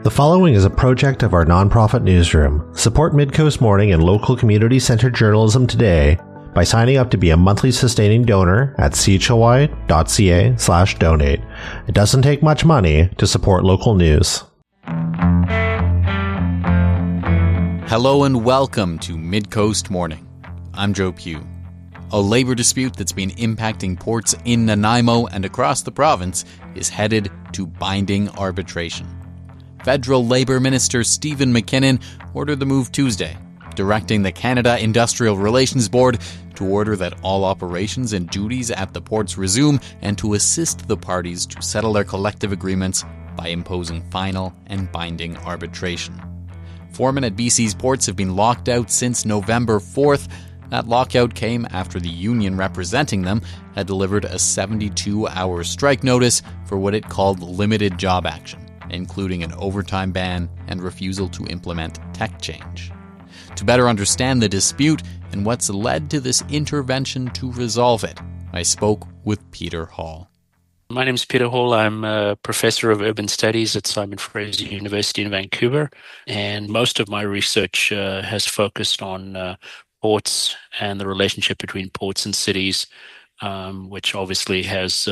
The following is a project of our nonprofit newsroom. Support Midcoast Morning and local community-centered journalism today by signing up to be a monthly sustaining donor at chly.ca/donate. It doesn't take much money to support local news. Hello and welcome to Midcoast Morning. I'm Joe Pugh. A labor dispute that's been impacting ports in Nanaimo and across the province is headed to binding arbitration. Federal Labour Minister Steven MacKinnon ordered the move Tuesday, directing the Canada Industrial Relations Board to order that all operations and duties at the ports resume and to assist the parties to settle their collective agreements by imposing final and binding arbitration. Foremen at BC's ports have been locked out since November 4th. That lockout came after the union representing them had delivered a 72-hour strike notice for what it called limited job action, including an overtime ban and refusal to implement tech change. To better understand the dispute and what's led to this intervention to resolve it, I spoke with Peter Hall. My name is Peter Hall. I'm a professor of urban studies at Simon Fraser University in Vancouver, and most of my research has focused on ports and the relationship between ports and cities, which obviously has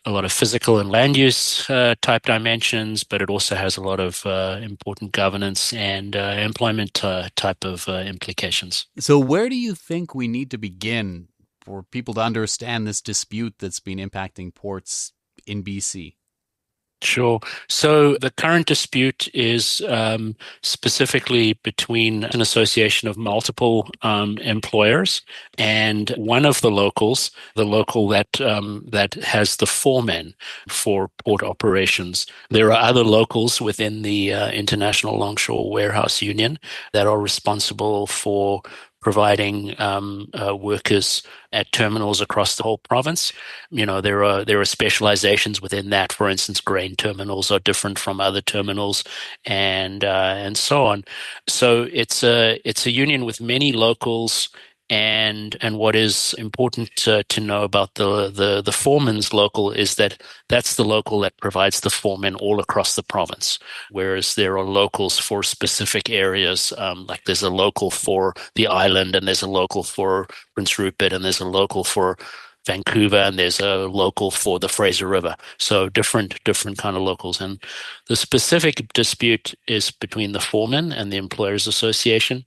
a lot of physical and land use type dimensions, but it also has a lot of important governance and employment type of implications. So where do you think we need to begin for people to understand this dispute that's been impacting ports in BC? Sure. So the current dispute is specifically between an association of multiple employers and one of the locals, the local that has the foremen for port operations. There are other locals within the International Longshore Warehouse Union that are responsible for providing workers at terminals across the whole province. You know, there are specializations within that. For instance, grain terminals are different from other terminals, and so on. So it's a union with many locals. And what is important to know about the foreman's local is that that's the local that provides the foremen all across the province, whereas there are locals for specific areas, like there's a local for the island, and there's a local for Prince Rupert, and there's a local for Vancouver, and there's a local for the Fraser River. So different kind of locals. And the specific dispute is between the foremen and the Employers Association.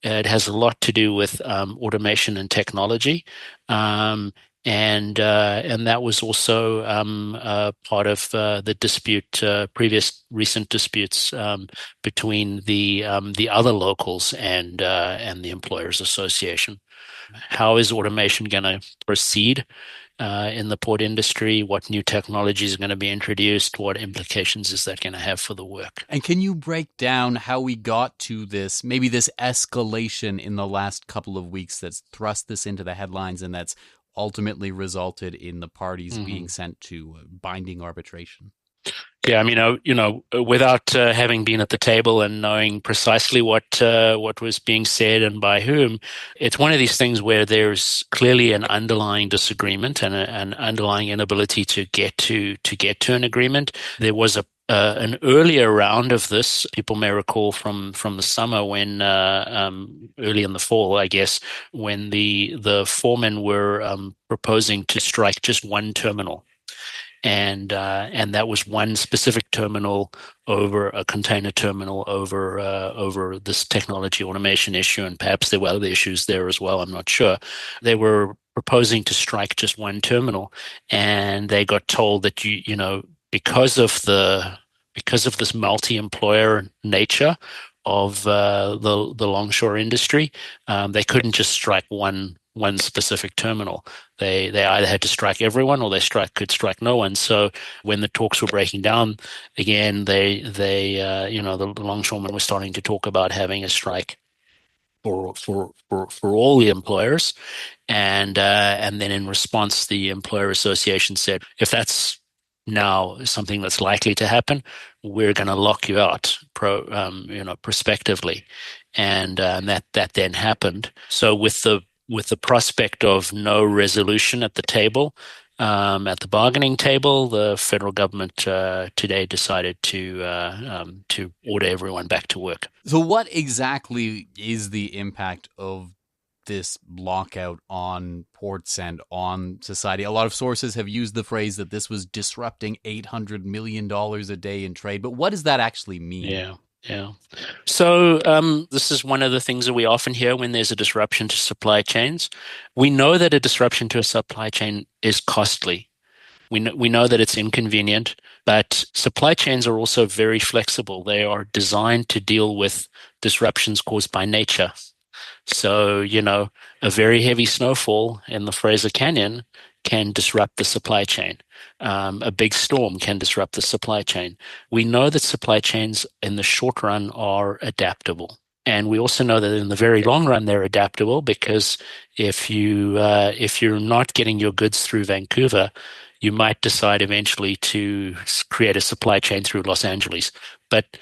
It has a lot to do with automation and technology, and that was also part of the dispute, recent disputes between the other locals and the Employers Association. How is automation going to proceed in the port industry? What new technologies are going to be introduced? What implications is that going to have for the work? And can you break down how we got to this, maybe this escalation in the last couple of weeks that's thrust this into the headlines and that's ultimately resulted in the parties being sent to binding arbitration? Yeah, I mean, without having been at the table and knowing precisely what was being said and by whom, it's one of these things where there's clearly an underlying disagreement and an underlying inability to get to an agreement. There was an earlier round of this. People may recall from the summer when early in the fall, I guess, when the foremen were proposing to strike just one terminal. And that was one specific terminal over a container terminal over this technology automation issue, and perhaps there were other issues there as well. I'm not sure. They were proposing to strike just one terminal, and they got told that because of this multi-employer nature of the longshore industry, they couldn't just strike one specific terminal. They either had to strike everyone or they could strike no one. So when the talks were breaking down again, the longshoremen were starting to talk about having a strike for all the employers, and then in response, the Employer Association said, if that's now something that's likely to happen, we're going to lock you out prospectively, and that then happened. So with the prospect of no resolution at the table, At the bargaining table, the federal government today decided to order everyone back to work. So what exactly is the impact of this lockout on ports and on society? A lot of sources have used the phrase that this was disrupting $800 million a day in trade, but what does that actually mean? Yeah. Yeah. So this is one of the things that we often hear when there's a disruption to supply chains. We know that a disruption to a supply chain is costly. We know that it's inconvenient, but supply chains are also very flexible. They are designed to deal with disruptions caused by nature. So, a very heavy snowfall in the Fraser Canyon can disrupt the supply chain. A big storm can disrupt the supply chain. We know that supply chains in the short run are adaptable. And we also know that in the very long run, they're adaptable because if you're not getting your goods through Vancouver, you might decide eventually to create a supply chain through Los Angeles. But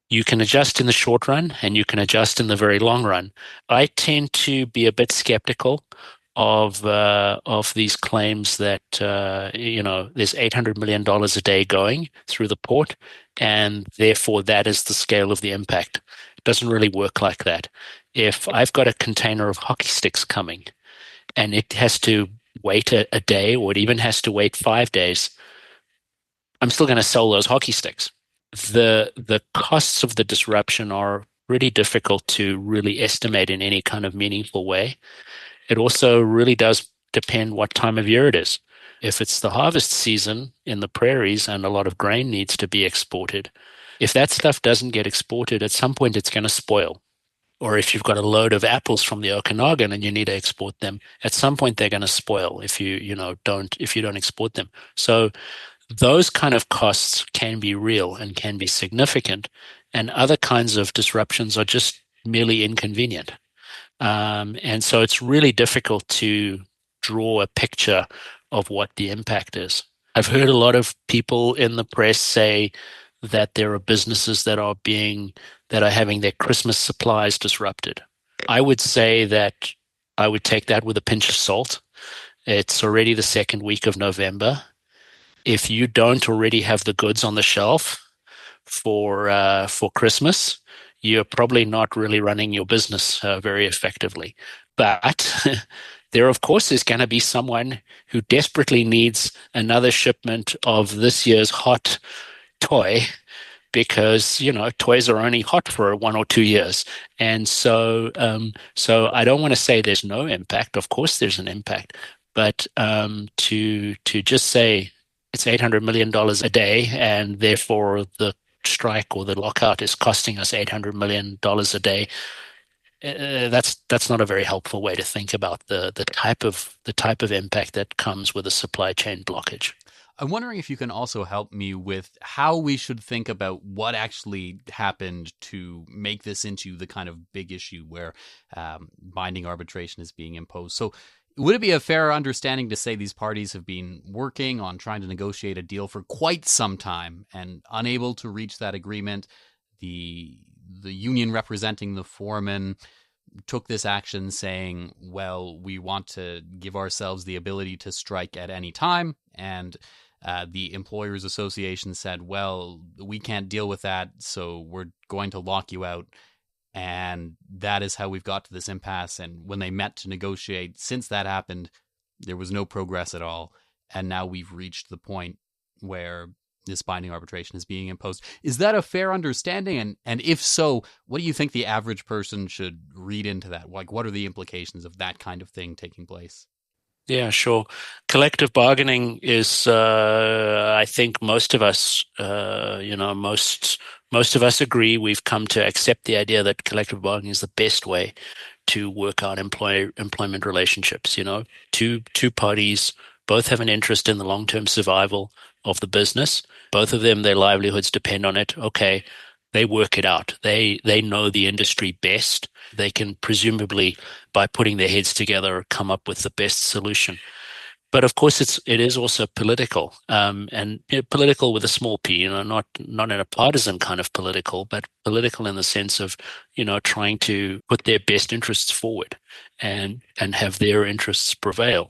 you can adjust in the short run and you can adjust in the very long run. I tend to be a bit skeptical of these claims that there's $800 million a day going through the port, and therefore that is the scale of the impact. It doesn't really work like that. If I've got a container of hockey sticks coming and it has to wait a day, or it even has to wait 5 days, I'm still going to sell those hockey sticks. The costs of the disruption are really difficult to really estimate in any kind of meaningful way. It also really does depend what time of year it is. If it's the harvest season in the prairies and a lot of grain needs to be exported, if that stuff doesn't get exported, at some point it's going to spoil. Or if you've got a load of apples from the Okanagan and you need to export them, at some point they're going to spoil if you don't export them. So those kind of costs can be real and can be significant, and other kinds of disruptions are just merely inconvenient. And so it's really difficult to draw a picture of what the impact is. I've heard a lot of people in the press say that there are businesses that are having their Christmas supplies disrupted. I would say that I would take that with a pinch of salt. It's already the second week of November. If you don't already have the goods on the shelf for Christmas, you're probably not really running your business very effectively. But there, of course, is going to be someone who desperately needs another shipment of this year's hot toy because toys are only hot for 1 or 2 years, and so I don't want to say there's no impact. Of course, there's an impact, but to just say it's $800 million a day, and therefore the strike or the lockout is costing us $800 million a day. That's not a very helpful way to think about the type of impact that comes with a supply chain blockage. I'm wondering if you can also help me with how we should think about what actually happened to make this into the kind of big issue where binding arbitration is being imposed. So would it be a fair understanding to say these parties have been working on trying to negotiate a deal for quite some time and unable to reach that agreement? The union representing the foremen took this action saying, well, we want to give ourselves the ability to strike at any time. And the Employers Association said, well, we can't deal with that, so we're going to lock you out. And that is how we've got to this impasse. And when they met to negotiate, since that happened, there was no progress at all. And now we've reached the point where this binding arbitration is being imposed. Is that a fair understanding? And if so, what do you think the average person should read into that? Like, what are the implications of that kind of thing taking place? Yeah, sure. Collective bargaining is, I think most of us, most of us agree. We've come to accept the idea that collective bargaining is the best way to work out employment relationships. Two parties both have an interest in the long-term survival of the business. Both of them, their livelihoods depend on it. Okay, they work it out. They know the industry best. They can presumably, by putting their heads together, come up with the best solution. But of course, it is also political, and political with a small p. Not in a partisan kind of political, but political in the sense of trying to put their best interests forward and have their interests prevail.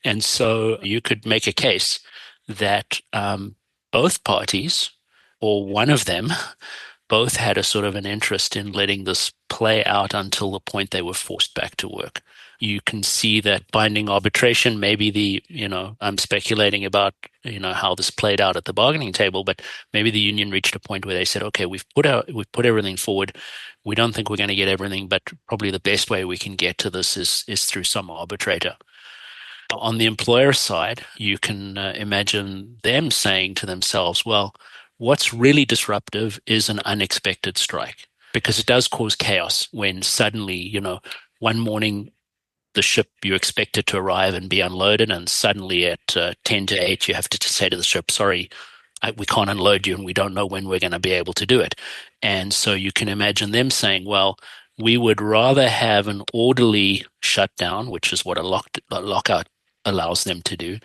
And so you could make a case that both parties, or one of them, both had a sort of an interest in letting this play out until the point they were forced back to work. You can see that binding arbitration, maybe I'm speculating about, how this played out at the bargaining table, but maybe the union reached a point where they said, okay, we've put everything forward. We don't think we're going to get everything, but probably the best way we can get to this is through some arbitrator. On the employer side, you can imagine them saying to themselves, well, what's really disruptive is an unexpected strike, because it does cause chaos when suddenly, one morning the ship you expect it to arrive and be unloaded, and suddenly at 10 to 8 you have to say to the ship, sorry, we can't unload you and we don't know when we're going to be able to do it. And so you can imagine them saying, well, we would rather have an orderly shutdown, which is what a lockout allows them to do,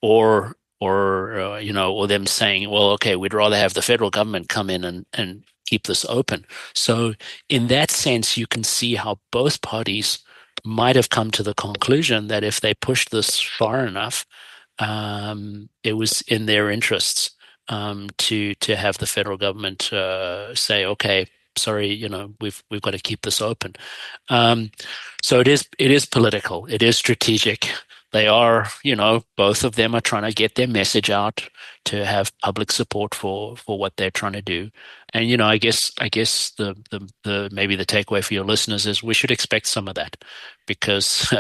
or them saying, well, okay, we'd rather have the federal government come in and keep this open. So in that sense, you can see how both parties might have come to the conclusion that if they pushed this far enough, it was in their interests to have the federal government say, okay, sorry, we've got to keep this open. So it is political, it is strategic. They are, both of them are trying to get their message out to have public support for what they're trying to do. And I guess the maybe the takeaway for your listeners is we should expect some of that, because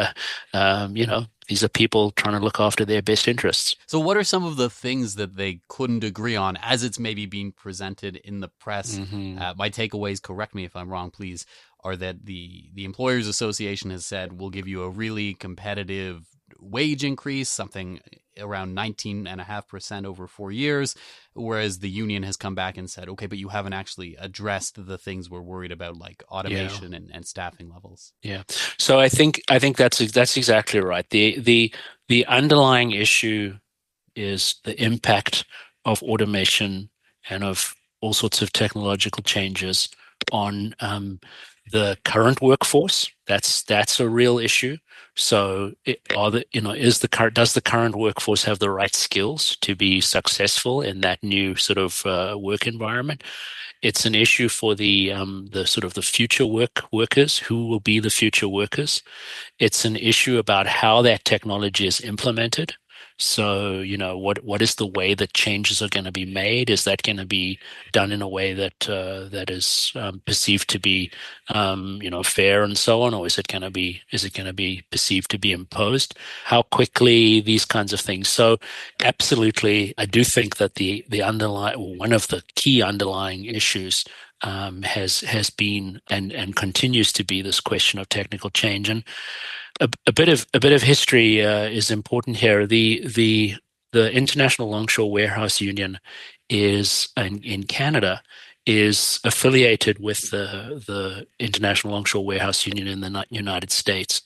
these are people trying to look after their best interests. So what are some of the things that they couldn't agree on as it's maybe being presented in the press? Mm-hmm. My takeaways, correct me if I'm wrong, please, are that the Employers Association has said we'll give you a really competitive wage increase, something around 19.5% over 4 years, whereas the union has come back and said, okay, but you haven't actually addressed the things we're worried about, like automation and staffing levels. Yeah. So I think that's exactly right. The underlying issue is the impact of automation and of all sorts of technological changes on the current workforce. That's a real issue. So, does the current workforce have the right skills to be successful in that new sort of work environment? It's an issue for the sort of the future workers. Who will be the future workers? It's an issue about how that technology is implemented. So, what is the way that changes are going to be made? Is that going to be done in a way that is perceived to be, fair and so on, or is it going to be perceived to be imposed? How quickly, these kinds of things. So, absolutely, I do think that one of the key underlying issues has been and continues to be this question of technical change. And a bit of history is important here. The International Longshore Warehouse Union is in Canada is affiliated with the International Longshore Warehouse Union in the United States,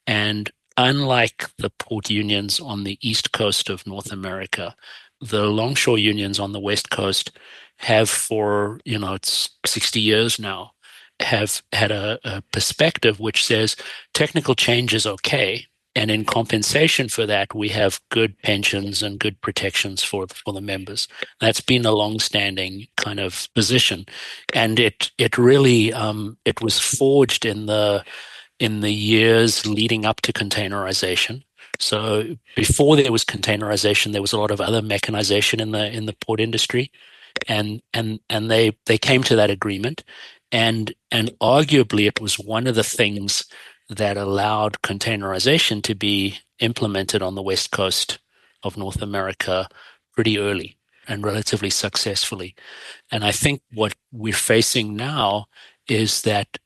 and unlike the port unions on the east coast of North America, the longshore unions on the west coast have for it's 60 years now have had a perspective which says technical change is okay, and in compensation for that, we have good pensions and good protections for the members. That's been a long-standing kind of position, and it really it was forged in the years leading up to containerization. So before there was containerization, there was a lot of other mechanization in the port industry, and they came to that agreement. And arguably, it was one of the things that allowed containerization to be implemented on the west coast of North America pretty early and relatively successfully. And I think what we're facing now is that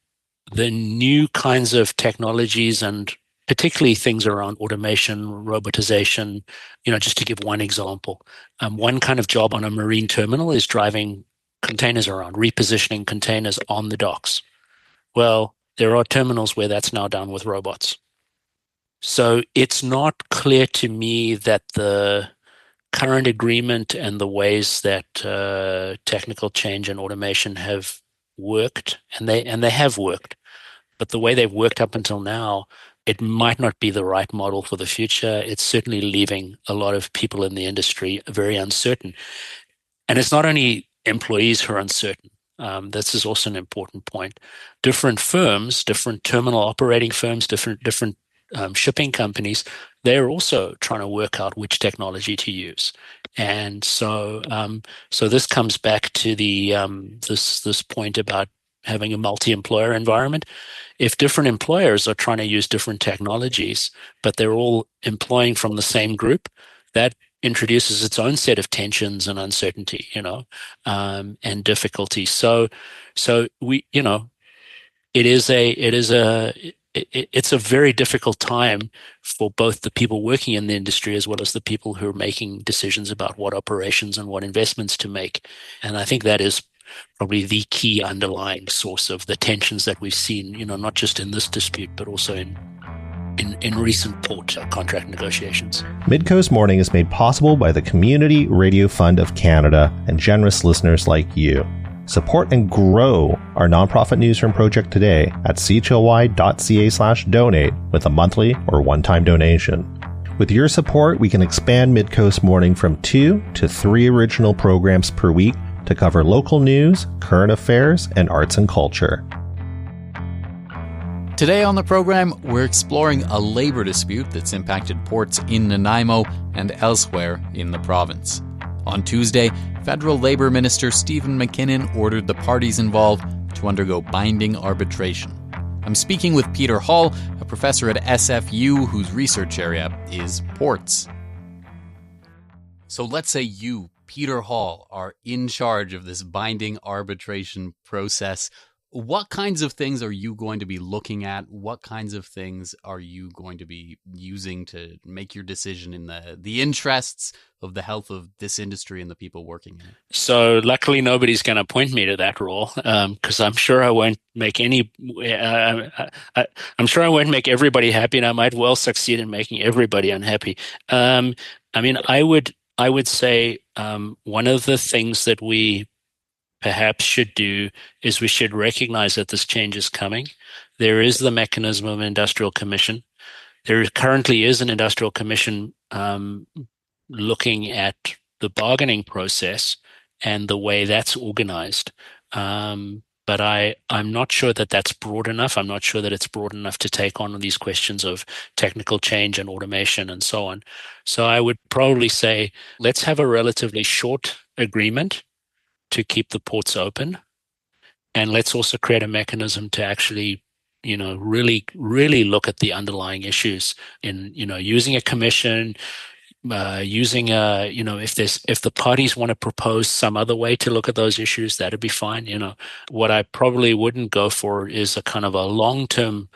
the new kinds of technologies, and particularly things around automation, robotization, just to give one example, one kind of job on a marine terminal is driving containers around, repositioning containers on the docks. Well, there are terminals where that's now done with robots. So it's not clear to me that the current agreement and the ways that technical change and automation have worked, and they have worked, but the way they've worked up until now it might not be the right model for the future. It's certainly leaving a lot of people in the industry very uncertain. And it's not only employees who are uncertain. This is also an important point. Different firms, different terminal operating firms, different shipping companies, they're also trying to work out which technology to use. And so this comes back to the this point about having a multi-employer environment. If different employers are trying to use different technologies, but they're all employing from the same group, that introduces its own set of tensions and uncertainty, and difficulty. So we, it's a very difficult time for both the people working in the industry as well as the people who are making decisions about what operations and what investments to make. And I think that is probably the key underlying source of the tensions that we've seen, not just in this dispute, but also in recent port contract negotiations. Midcoast Morning is made possible by the Community Radio Fund of Canada and generous listeners like you. Support and grow our nonprofit newsroom project today at chly.ca/donate with a monthly or one-time donation. With your support, we can expand Midcoast Morning from 2 to 3 original programs per week to cover local news, current affairs, and arts and culture. Today on the program, we're exploring a labor dispute that's impacted ports in Nanaimo and elsewhere in the province. On Tuesday, Federal Labor Minister Steven MacKinnon ordered the parties involved to undergo binding arbitration. I'm speaking with Peter Hall, a professor at SFU whose research area is ports. So let's say you, Peter Hall, are in charge of this binding arbitration process. What kinds of things are you going to be looking at? What kinds of things are you going to be using to make your decision in the interests of the health of this industry and the people working in it? So luckily, nobody's going to appoint me to that role, because I'm sure I won't make I'm sure I won't make everybody happy, and I might well succeed in making everybody unhappy. I would say one of the things that we perhaps should do is we should recognize that this change is coming. There is the mechanism of an industrial commission. There currently is an industrial commission looking at the bargaining process and the way that's organized. But I'm not sure that that's broad enough. I'm not sure that it's broad enough to take on these questions of technical change and automation and so on. So I would probably say, let's have a relatively short agreement to keep the ports open. And let's also create a mechanism to actually, really, really look at the underlying issues in, using a commission, using if the parties want to propose some other way to look at those issues, that'd be fine. What I probably wouldn't go for is a kind of a long-term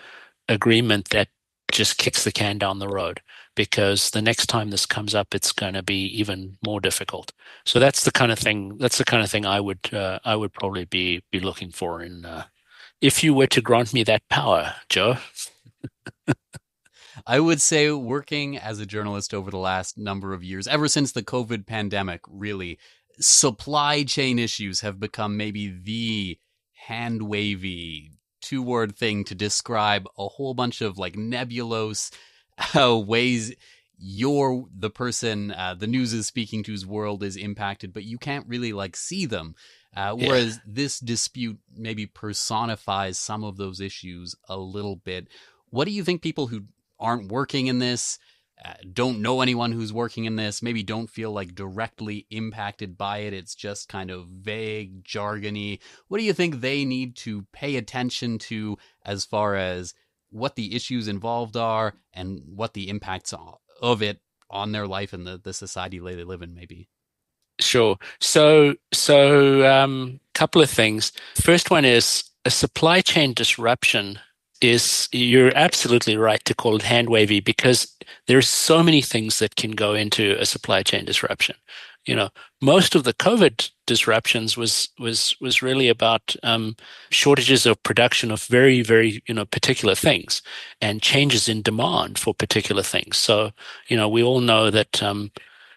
agreement that just kicks the can down the road, because the next time this comes up, it's going to be even more difficult. So that's the kind of thing I would probably be looking for in if you were to grant me that power, Joe. I would say, working as a journalist over the last number of years, ever since the COVID pandemic, really, supply chain issues have become maybe the hand-wavy two-word thing to describe a whole bunch of nebulous ways the person the news is speaking to's world is impacted, but you can't really see them. Whereas this dispute maybe personifies some of those issues a little bit. What do you think people who aren't working in this, don't know anyone who's working in this, maybe don't feel directly impacted by it, it's just kind of vague, jargony, what do you think they need to pay attention to as far as what the issues involved are and what the impacts of it on their life and the society they live in maybe? Sure. So couple of things. First one is a supply chain disruption you're absolutely right to call it hand wavy, because there's so many things that can go into a supply chain disruption. Most of the COVID disruptions was really about shortages of production of very, very, particular things and changes in demand for particular things. So, we all know that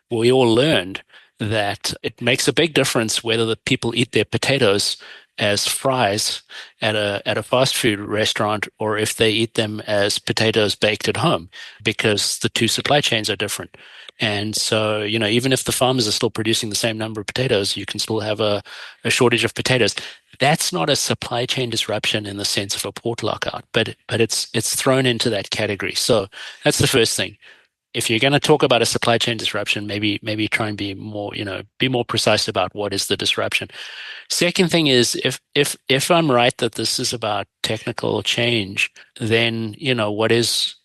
we all learned that it makes a big difference whether the people eat their potatoes as fries at a fast food restaurant, or if they eat them as potatoes baked at home, because the two supply chains are different. And so, even if the farmers are still producing the same number of potatoes, you can still have a shortage of potatoes. That's not a supply chain disruption in the sense of a port lockout, but it's thrown into that category. So that's the first thing. If you're going to talk about a supply chain disruption, maybe try and be more precise about what is the disruption. Second thing is, if I'm right that this is about technical change, then what is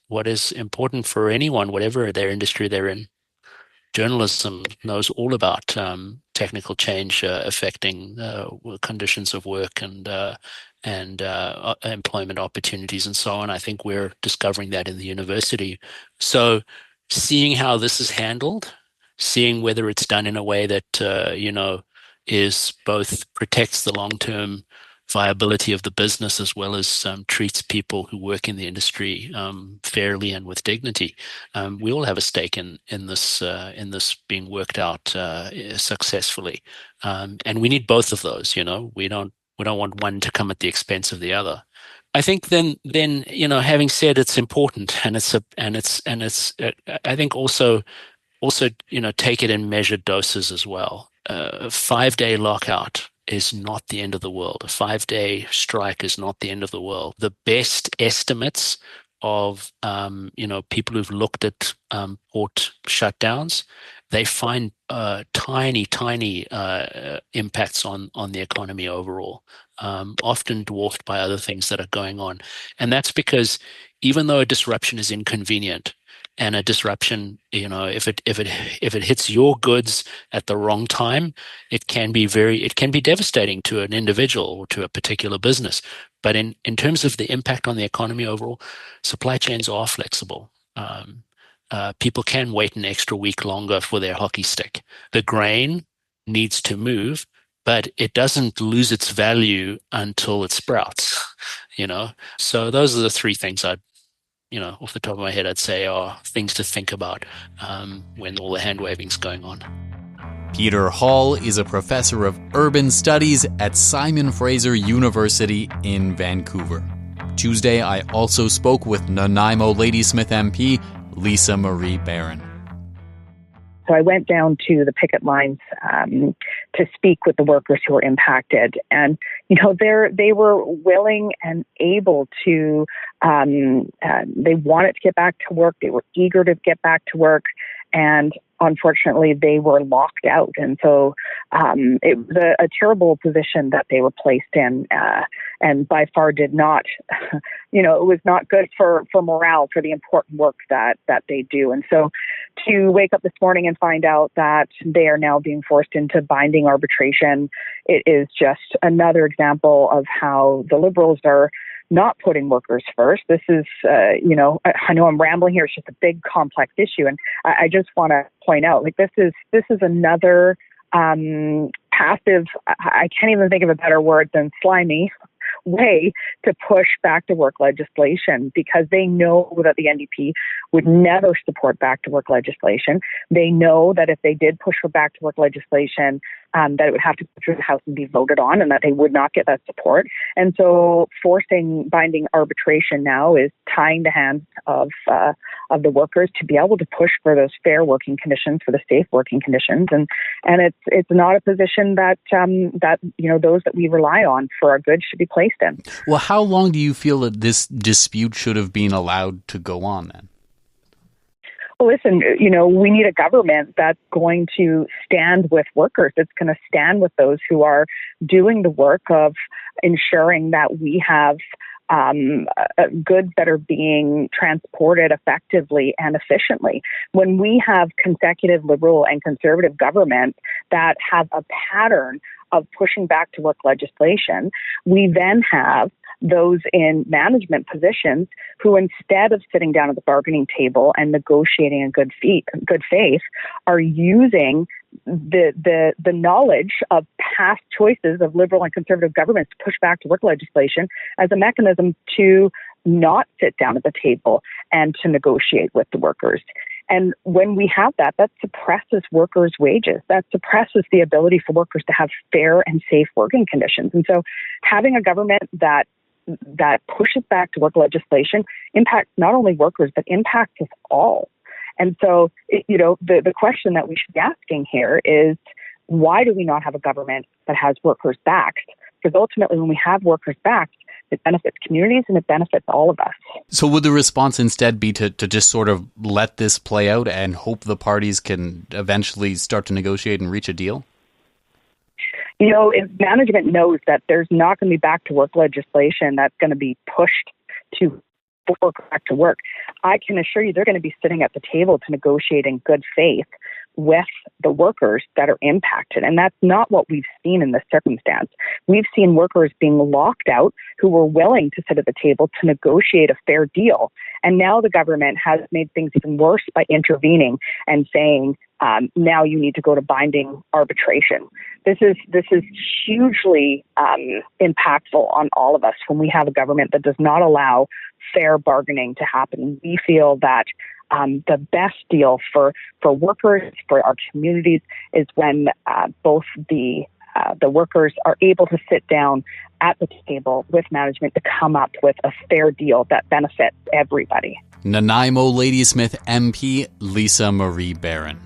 important for anyone, whatever their industry they're in. Journalism knows all about technical change affecting conditions of work and employment opportunities and so on. I think we're discovering that in the university. So seeing how this is handled, seeing whether it's done in a way that is both protects the long-term viability of the business as well as treats people who work in the industry fairly and with dignity. We all have a stake in this being worked out successfully, and we need both of those. We don't want one to come at the expense of the other. I think then having said it's important, and I think also take it in measured doses as well. A 5-day lockout is not the end of the world. A 5-day strike is not the end of the world. The best estimates of people who've looked at port shutdowns, they find tiny impacts on the economy overall, often dwarfed by other things that are going on. And that's because even though a disruption is inconvenient, and a disruption, if it hits your goods at the wrong time, it can be devastating to an individual or to a particular business. But in terms of the impact on the economy overall, supply chains are flexible. People can wait an extra week longer for their hockey stick. The grain needs to move, but it doesn't lose its value until it sprouts. So those are the three things off the top of my head, I'd say are things to think about when all the hand waving's going on. Peter Hall is a professor of urban studies at Simon Fraser University in Vancouver. Tuesday, I also spoke with Nanaimo Ladysmith MP Lisa Marie Barron. So I went down to the picket lines to speak with the workers who were impacted. And, they were willing and able to, they wanted to get back to work. They were eager to get back to work. And unfortunately, they were locked out. And so it was a terrible position that they were placed in, and by far did not, it was not good for morale, for the important work that they do. And so to wake up this morning and find out that they are now being forced into binding arbitration, it is just another example of how the Liberals are not putting workers first. This is, I know I'm rambling here. It's just a big, complex issue. And I just want to point out, this is another passive, I can't even think of a better word than slimy, way to push back to work legislation, because they know that the NDP would never support back to work legislation. They know that if they did push for back to work legislation, that it would have to go through the House and be voted on, and that they would not get that support. And so forcing binding arbitration now is tying the hands of the workers to be able to push for those fair working conditions, for the safe working conditions. And it's not a position that those that we rely on for our goods should be placed in. Well, how long do you feel that this dispute should have been allowed to go on then? Well, listen, we need a government that's going to stand with workers. It's going to stand with those who are doing the work of ensuring that we have goods that are being transported effectively and efficiently. When we have consecutive Liberal and Conservative governments that have a pattern of pushing back to work legislation, we then have those in management positions who, instead of sitting down at the bargaining table and negotiating in good faith, are using the knowledge of past choices of Liberal and Conservative governments to push back to work legislation as a mechanism to not sit down at the table and to negotiate with the workers. And when we have that, that suppresses workers' wages. That suppresses the ability for workers to have fair and safe working conditions. And so having a government that pushes back to work legislation impacts not only workers, but impacts us all. And so, the question that we should be asking here is, why do we not have a government that has workers backed? Because ultimately, when we have workers backed, it benefits communities and it benefits all of us. So would the response instead be to just sort of let this play out and hope the parties can eventually start to negotiate and reach a deal? If management knows that there's not going to be back to work legislation that's going to be pushed to work back to work, I can assure you they're going to be sitting at the table to negotiate in good faith with the workers that are impacted. And that's not what we've seen in this circumstance. We've seen workers being locked out who were willing to sit at the table to negotiate a fair deal. And now the government has made things even worse by intervening and saying, now you need to go to binding arbitration. This is hugely impactful on all of us when we have a government that does not allow fair bargaining to happen. We feel that the best deal for workers, for our communities, is when both the workers are able to sit down at the table with management to come up with a fair deal that benefits everybody. Nanaimo Ladysmith MP Lisa Marie Barron.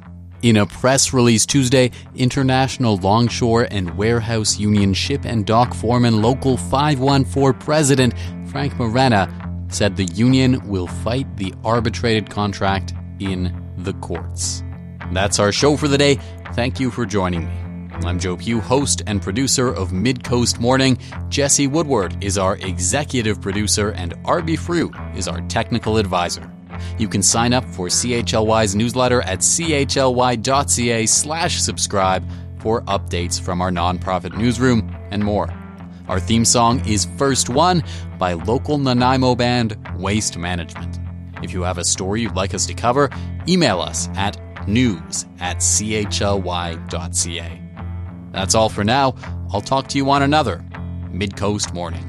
In a press release Tuesday, International Longshore and Warehouse Union Ship and Dock Foreman Local 514 President Frank Morena said the union will fight the arbitrated contract in the courts. That's our show for the day. Thank you for joining me. I'm Joe Pugh, host and producer of Midcoast Morning. Jesse Woodward is our executive producer, and Arby Fruit is our technical advisor. You can sign up for CHLY's newsletter at chly.ca/subscribe for updates from our nonprofit newsroom and more. Our theme song is First One by local Nanaimo band Waste Management. If you have a story you'd like us to cover, email us at news@chly.ca. That's all for now. I'll talk to you on another Midcoast Morning.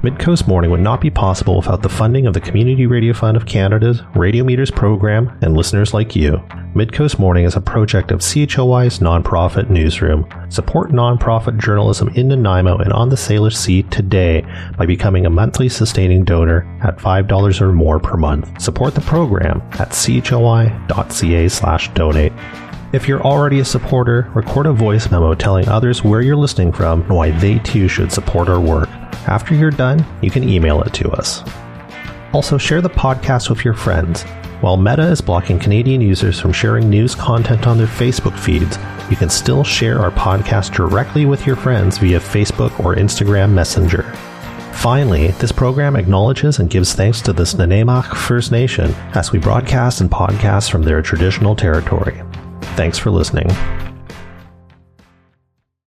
Midcoast Morning would not be possible without the funding of the Community Radio Fund of Canada's Radio Meters program and listeners like you. Midcoast Morning is a project of CHLY's nonprofit newsroom. Support nonprofit journalism in Nanaimo and on the Salish Sea today by becoming a monthly sustaining donor at $5 or more per month. Support the program at chly.ca/donate. If you're already a supporter, record a voice memo telling others where you're listening from and why they too should support our work. After you're done, you can email it to us. Also, share the podcast with your friends. While Meta is blocking Canadian users from sharing news content on their Facebook feeds, you can still share our podcast directly with your friends via Facebook or Instagram Messenger. Finally, this program acknowledges and gives thanks to the Nanaimo First Nation as we broadcast and podcast from their traditional territory. Thanks for listening.